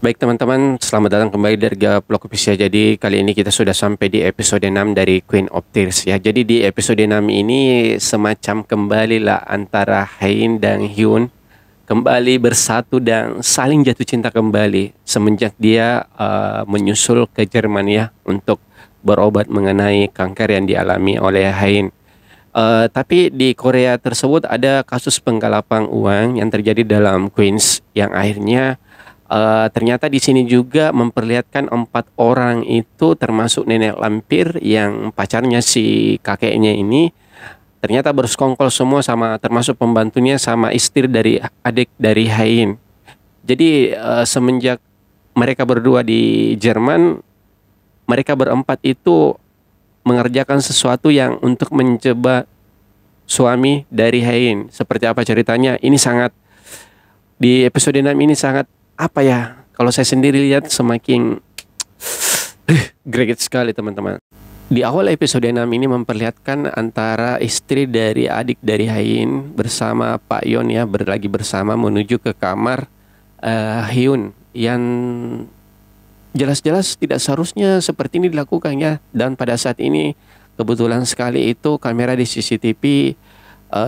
Baik teman-teman, selamat datang kembali dari Vlog Official. Jadi kali ini kita sudah sampai di episode 6 dari Queen of Tears ya. Jadi di episode 6 ini semacam kembalilah antara Hein dan Hyun kembali bersatu dan saling jatuh cinta kembali semenjak dia menyusul ke Jerman ya untuk berobat mengenai kanker yang dialami oleh Hein. Tapi di Korea tersebut ada kasus penggalapan uang yang terjadi dalam Queens yang akhirnya ternyata di sini juga memperlihatkan 4 orang itu termasuk nenek lampir yang pacarnya si kakeknya ini ternyata bersekongkol semua sama termasuk pembantunya sama istri dari adik dari Hein. Jadi semenjak mereka berdua di Jerman, mereka berempat itu mengerjakan sesuatu yang untuk mencoba suami dari Hein. Seperti apa ceritanya? Ini sangat di episode 6 ini sangat apa ya? Kalau saya sendiri lihat semakin greget sekali teman-teman. Di awal episode 6 ini memperlihatkan antara istri dari adik dari Hein bersama Pak Yon ya lagi bersama menuju ke kamar Hyun yang jelas-jelas tidak seharusnya seperti ini dilakukan ya. Dan pada saat ini kebetulan sekali itu kamera di CCTV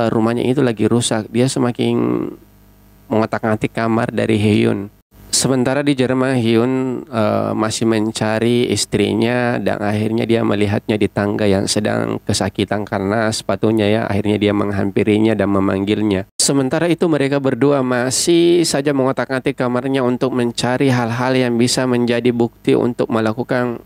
rumahnya itu lagi rusak. Dia semakin mengotak-ngatik kamar dari Hyun. Sementara di Jerman Hyun masih mencari istrinya dan akhirnya dia melihatnya di tangga yang sedang kesakitan karena sepatunya ya. Akhirnya dia menghampirinya dan memanggilnya. Sementara itu mereka berdua masih saja mengotak-ngatik kamarnya untuk mencari hal-hal yang bisa menjadi bukti untuk melakukan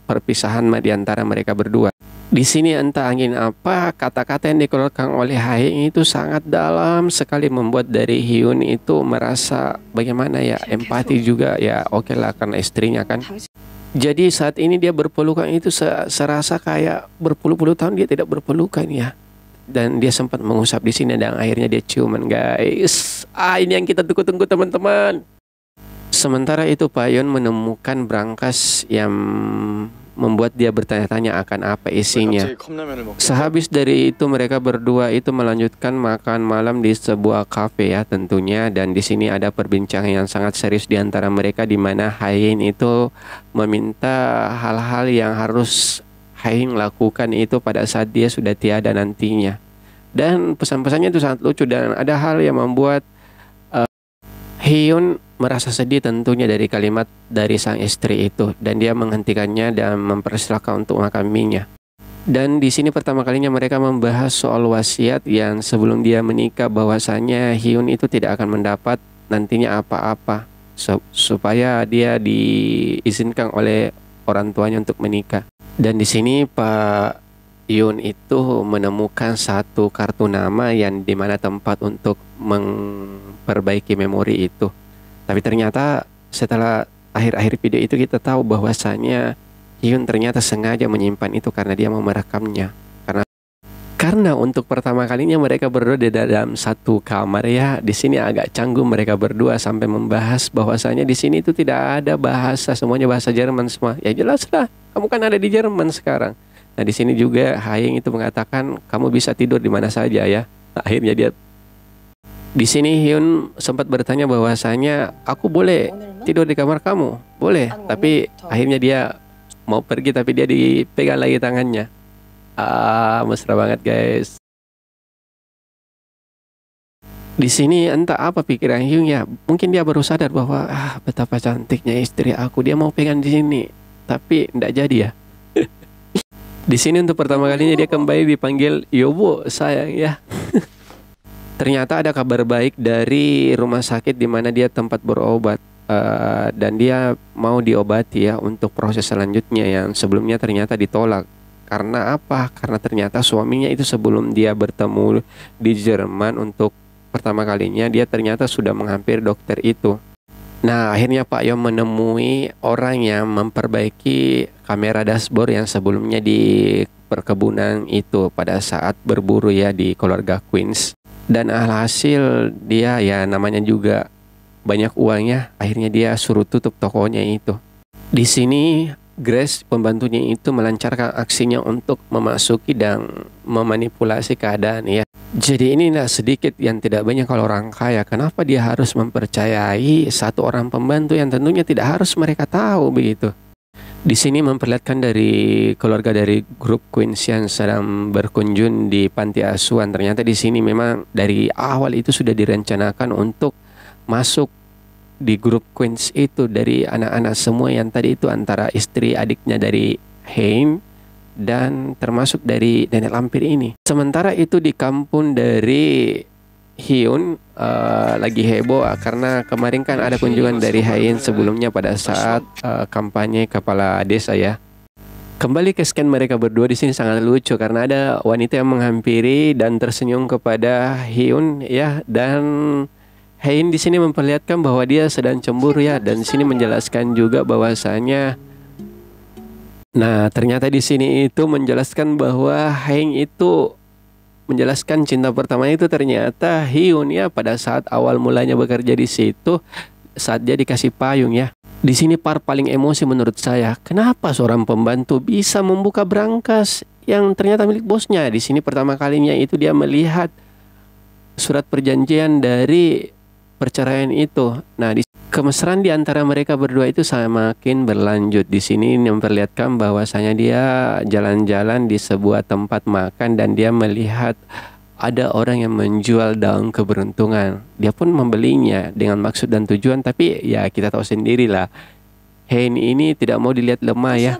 perpisahan di antara mereka berdua. Di sini entah angin apa, kata-kata yang dikeluarkan oleh Hae itu sangat dalam sekali membuat dari Hyun itu merasa bagaimana ya, empati juga ya, oke lah karena istrinya kan. Jadi saat ini dia berpelukan itu serasa kayak berpuluh-puluh tahun dia tidak berpelukan ya. Dan dia sempat mengusap di sini dan akhirnya dia ciuman guys. Ini yang kita tunggu-tunggu teman-teman. Sementara itu Pak Yon menemukan brankas yang membuat dia bertanya-tanya akan apa isinya. Sehabis dari itu mereka berdua itu melanjutkan makan malam di sebuah kafe ya tentunya, dan di sini ada perbincangan yang sangat serius di antara mereka di mana Hein itu meminta hal-hal yang harus Hein lakukan itu pada saat dia sudah tiada nantinya. Dan pesan-pesannya itu sangat lucu dan ada hal yang membuat Hyun merasa sedih tentunya dari kalimat dari sang istri itu, dan dia menghentikannya dan mempersilahkan untuk makan mie-nya. Dan di sini pertama kalinya mereka membahas soal wasiat yang sebelum dia menikah bahwasanya Hyun itu tidak akan mendapat nantinya apa-apa supaya dia diizinkan oleh orang tuanya untuk menikah. Dan di sini Pak Hyun itu menemukan satu kartu nama yang dimana tempat untuk memperbaiki memori itu. Tapi ternyata setelah akhir-akhir video itu kita tahu bahwasanya Hyun ternyata sengaja menyimpan itu karena dia mau merekamnya. Karena untuk pertama kalinya mereka berdua di dalam satu kamar ya. Di sini agak canggung mereka berdua sampai membahas bahwasanya di sini itu tidak ada bahasa, semuanya bahasa Jerman semua. Ya jelas lah, kamu kan ada di Jerman sekarang. Nah di sini juga Haeng itu mengatakan kamu bisa tidur di mana saja ya. Akhirnya dia di sini Hyun sempat bertanya bahwasanya aku boleh tidur di kamar kamu, boleh. Tapi akhirnya dia mau pergi tapi dia dipegang lagi tangannya. Mesra banget guys. Di sini entah apa pikiran Hyun ya. Mungkin dia baru sadar bahwa betapa cantiknya istri aku. Dia mau pegang di sini, tapi tidak jadi ya. Di sini untuk pertama kalinya dia kembali dipanggil Yobo sayang ya. Ternyata ada kabar baik dari rumah sakit di mana dia tempat berobat, dan dia mau diobati ya untuk proses selanjutnya yang sebelumnya ternyata ditolak. Karena apa? Karena ternyata suaminya itu sebelum dia bertemu di Jerman untuk pertama kalinya dia ternyata sudah menghampiri dokter itu. Nah akhirnya Pak Yon menemui orang yang memperbaiki kamera dashboard yang sebelumnya di perkebunan itu pada saat berburu ya di keluarga Queens. Dan alhasil dia ya namanya juga banyak uangnya, akhirnya dia suruh tutup tokonya itu. Di sini Grace pembantunya itu melancarkan aksinya untuk memasuki dan memanipulasi keadaan ya. Jadi ini nah sedikit yang tidak banyak kalau orang kaya. Kenapa dia harus mempercayai satu orang pembantu yang tentunya tidak harus mereka tahu begitu. Di sini memperlihatkan dari keluarga dari grup Queens yang sedang berkunjung di panti asuhan. Ternyata di sini memang dari awal itu sudah direncanakan untuk masuk di grup Queens itu dari anak-anak semua yang tadi itu antara istri adiknya dari Hein dan termasuk dari nenek lampir ini. Sementara itu di kampung dari Hyun lagi heboh karena kemarin kan ada kunjungan dari Hein sebelumnya pada saat kampanye kepala desa ya. Kembali ke scan mereka berdua di sini sangat lucu karena ada wanita yang menghampiri dan tersenyum kepada Hyun ya, dan Hein di sini memperlihatkan bahwa dia sedang cemburu ya, dan di sini menjelaskan juga bahwasanya ternyata di sini itu menjelaskan bahwa Hein itu menjelaskan cinta pertama itu ternyata Hyun ya, pada saat awal mulanya bekerja di situ saat dia dikasih payung ya. Di sini paling emosi menurut saya. Kenapa seorang pembantu bisa membuka brankas yang ternyata milik bosnya? Di sini pertama kalinya itu dia melihat surat perjanjian dari perceraian itu. Nah, kemesraan di antara mereka berdua itu semakin berlanjut. Di sini memperlihatkan bahwasanya dia jalan-jalan di sebuah tempat makan dan dia melihat ada orang yang menjual daun keberuntungan. Dia pun membelinya dengan maksud dan tujuan, tapi ya kita tahu sendirilah. Hein ini tidak mau dilihat lemah ya.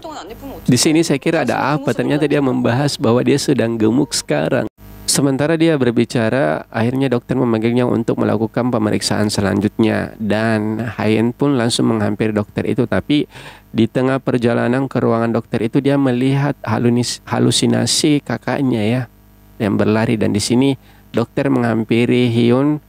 Di sini saya kira ada apa? Ternyata dia membahas bahwa dia sedang gemuk sekarang. Sementara dia berbicara, akhirnya dokter memanggilnya untuk melakukan pemeriksaan selanjutnya. Dan Hein pun langsung menghampiri dokter itu. Tapi di tengah perjalanan ke ruangan dokter itu dia melihat halusinasi kakaknya ya, yang berlari. Dan di sini dokter menghampiri Hyun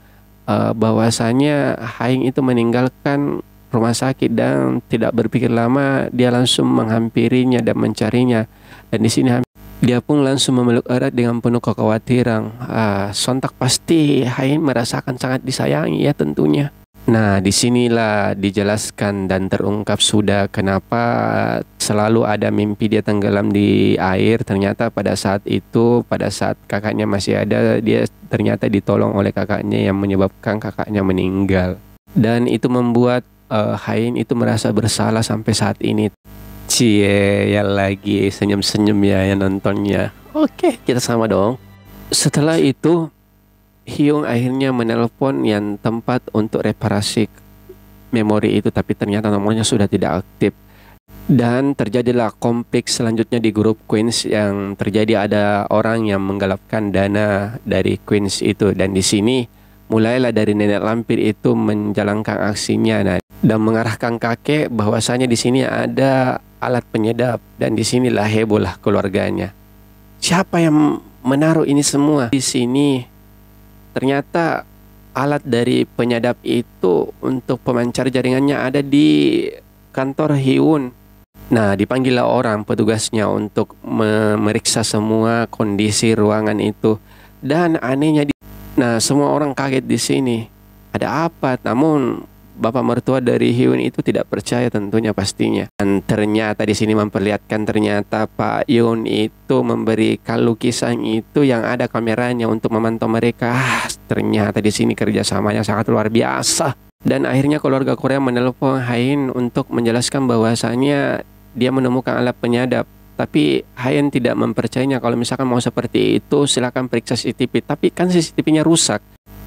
bahwasanya Hein itu meninggalkan rumah sakit, dan tidak berpikir lama dia langsung menghampirinya dan mencarinya. Dan di sini dia pun langsung memeluk erat dengan penuh kekhawatiran. Sontak pasti Hein merasakan sangat disayangi ya tentunya. Nah, disinilah dijelaskan dan terungkap sudah kenapa selalu ada mimpi dia tenggelam di air. Ternyata pada saat itu, pada saat kakaknya masih ada, dia ternyata ditolong oleh kakaknya yang menyebabkan kakaknya meninggal. Dan itu membuat Hein itu merasa bersalah sampai saat ini. Cie, ya lagi senyum-senyum ya yang nontonnya. Oke, kita sama dong. Setelah itu Hyung akhirnya menelpon yang tempat untuk reparasi memori itu, tapi ternyata nomornya sudah tidak aktif. Dan terjadilah konflik selanjutnya di grup Queens yang terjadi, ada orang yang menggelapkan dana dari Queens itu. Dan di sini mulailah dari nenek lampir itu menjalankan aksinya dan mengarahkan kakek bahwasanya di sini ada alat penyedap, dan disinilah hebohlah keluarganya. Siapa yang menaruh ini semua? Di sini ternyata alat dari penyadap itu untuk pemancar jaringannya ada di kantor Hyun. Nah, dipanggillah orang petugasnya untuk memeriksa semua kondisi ruangan itu. Dan anehnya semua orang kaget di sini. Ada apa? Namun bapak mertua dari Hyun itu tidak percaya tentunya pastinya. Dan ternyata di sini memperlihatkan ternyata Pak Hyun itu memberikan lukisan itu yang ada kameranya untuk memantau mereka. Ternyata di sini kerjasamanya sangat luar biasa. Dan akhirnya keluarga Korea menelpon Hein untuk menjelaskan bahwasanya dia menemukan alat penyadap. Tapi Hein tidak mempercayainya. Kalau misalkan mau seperti itu silakan periksa CCTV. Tapi kan CCTV-nya rusak.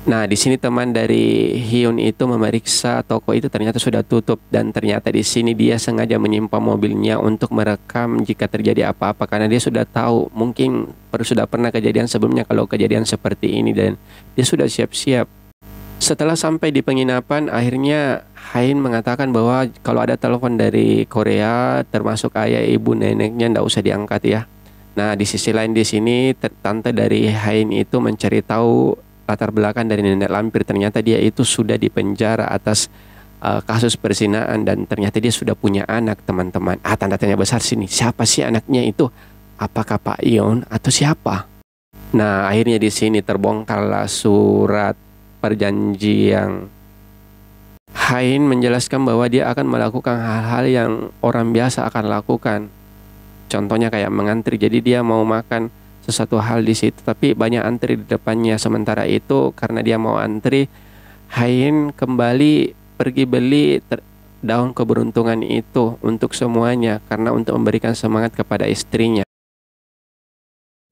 Nah, di sini teman dari Hyun itu memeriksa toko itu ternyata sudah tutup, dan ternyata di sini dia sengaja menyimpan mobilnya untuk merekam jika terjadi apa-apa karena dia sudah tahu mungkin sudah pernah kejadian sebelumnya kalau kejadian seperti ini, dan dia sudah siap-siap. Setelah sampai di penginapan, akhirnya Hein mengatakan bahwa kalau ada telepon dari Korea termasuk ayah, ibu, neneknya ndak usah diangkat ya. Nah, di sisi lain di sini tante dari Hein itu mencari tahu latar belakang dari nenek lampir. Ternyata dia itu sudah dipenjara atas kasus perzinaan, dan ternyata dia sudah punya anak, teman-teman. Tanda tanya besar sini, siapa sih anaknya itu? Apakah Pak Ion atau siapa? Nah, akhirnya di sini terbongkarlah surat perjanjian. Hein menjelaskan bahwa dia akan melakukan hal-hal yang orang biasa akan lakukan. Contohnya kayak mengantri. Jadi dia mau makan satu hal di situ, tapi banyak antri di depannya. Sementara itu karena dia mau antri, Hayin kembali pergi beli daun keberuntungan itu untuk semuanya, karena untuk memberikan semangat kepada istrinya.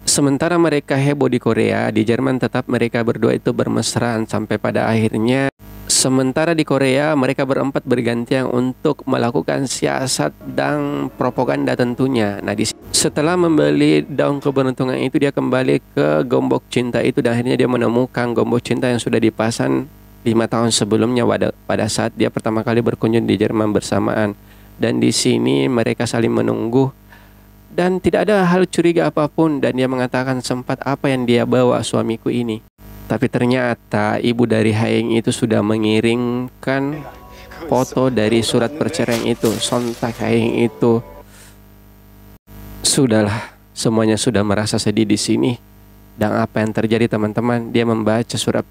Sementara mereka heboh di Korea, di Jerman tetap mereka berdua itu bermesraan sampai pada akhirnya. Sementara di Korea mereka berempat bergantian untuk melakukan siasat dan propaganda tentunya. Nah, setelah membeli daun keberuntungan itu, dia kembali ke Gombok Cinta itu dan akhirnya dia menemukan Gombok Cinta yang sudah dipasang 5 tahun sebelumnya pada saat dia pertama kali berkunjung di Jerman bersamaan. Dan di sini mereka saling menunggu dan tidak ada hal curiga apapun, dan dia mengatakan, sempat apa yang dia bawa suamiku ini. Tapi ternyata ibu dari Haing itu sudah mengirimkan foto dari surat perceraian itu. Sontak Haing itu sudahlah, semuanya sudah merasa sedih di sini. Dan apa yang terjadi teman-teman, dia membaca surat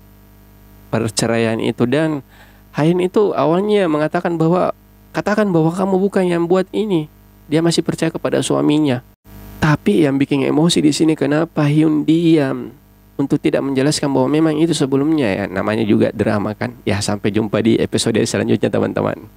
perceraian itu dan Hain itu awalnya mengatakan bahwa, katakan bahwa kamu bukan yang buat ini. Dia masih percaya kepada suaminya. Tapi yang bikin emosi di sini, kenapa Hyun diam untuk tidak menjelaskan bahwa memang itu sebelumnya ya. Namanya juga drama kan. Ya, sampai jumpa di episode selanjutnya teman-teman.